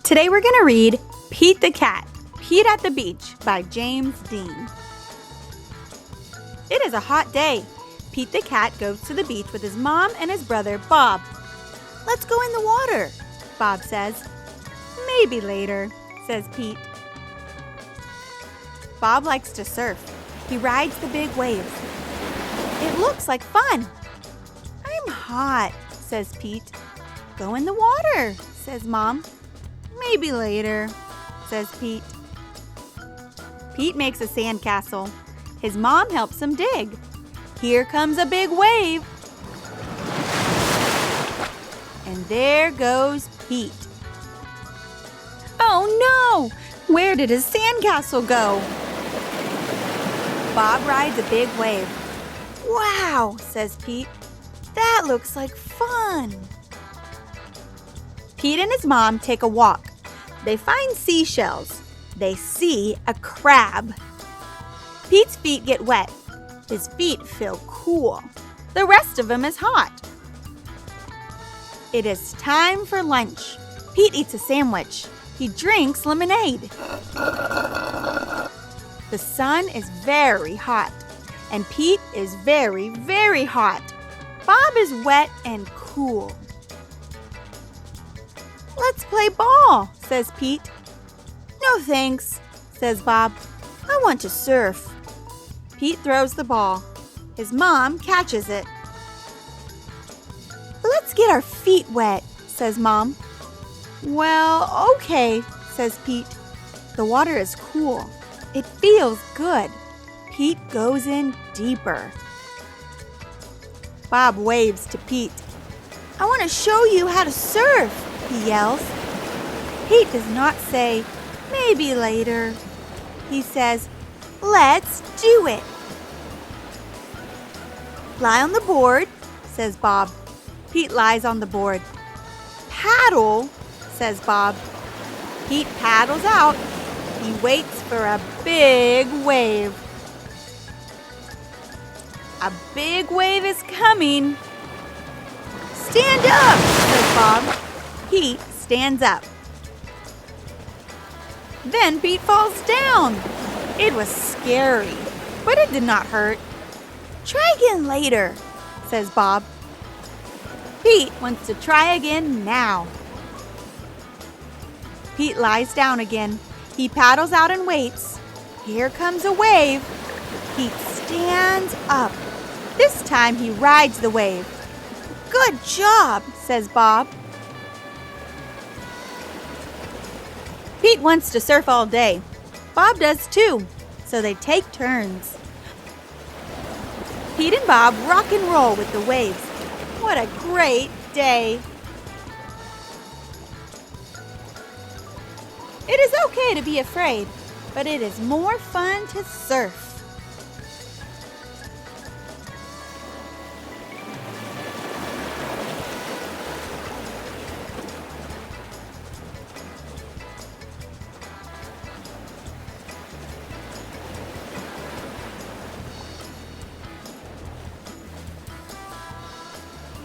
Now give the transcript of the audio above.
Today we're going to read Pete the Cat, Pete at the Beach by James Dean. It is a hot day. Pete the cat goes to the beach with his mom and his brother, Bob. "Let's go in the water," Bob says. "Maybe later," says Pete. Bob likes to surf. He rides the big waves. "It looks like fun." "I'm hot," says Pete. "Go in the water," says Mom. "Maybe later," says Pete. Pete makes a sandcastle. His mom helps him dig. Here comes a big wave. And there goes Pete. "Oh no! Where did his sandcastle go?" Bob rides a big wave. "Wow," says Pete. "That looks like fun." Pete and his mom take a walk. They find seashells. They see a crab. Pete's feet get wet. His feet feel cool. The rest of him is hot. It is time for lunch. Pete eats a sandwich. He drinks lemonade. The sun is very hot, and Pete is very, very hot. Bob is wet and cool. "Let's play ball," says Pete. "No thanks," says Bob. "I want to surf." Pete throws the ball. His mom catches it. "Let's get our feet wet," says Mom. "Well, okay," says Pete. The water is cool. It feels good. Pete goes in deeper. Bob waves to Pete. "I want to show you how to surf," he yells. Pete does not say, "Maybe later." He says, "Let's do it." "Lie on the board," says Bob. Pete lies on the board. "Paddle," says Bob. Pete paddles out. He waits for a big wave. A big wave is coming. "Stand up," says Bob. Pete stands up. Then Pete falls down. It was scary, but it did not hurt. "Try again later," says Bob. Pete wants to try again now. Pete lies down again. He paddles out and waits. Here comes a wave. Pete stands up. This time he rides the wave. "Good job," says Bob. Pete wants to surf all day. Bob does too, so they take turns. Pete and Bob rock and roll with the waves. What a great day! It is okay to be afraid, but it is more fun to surf.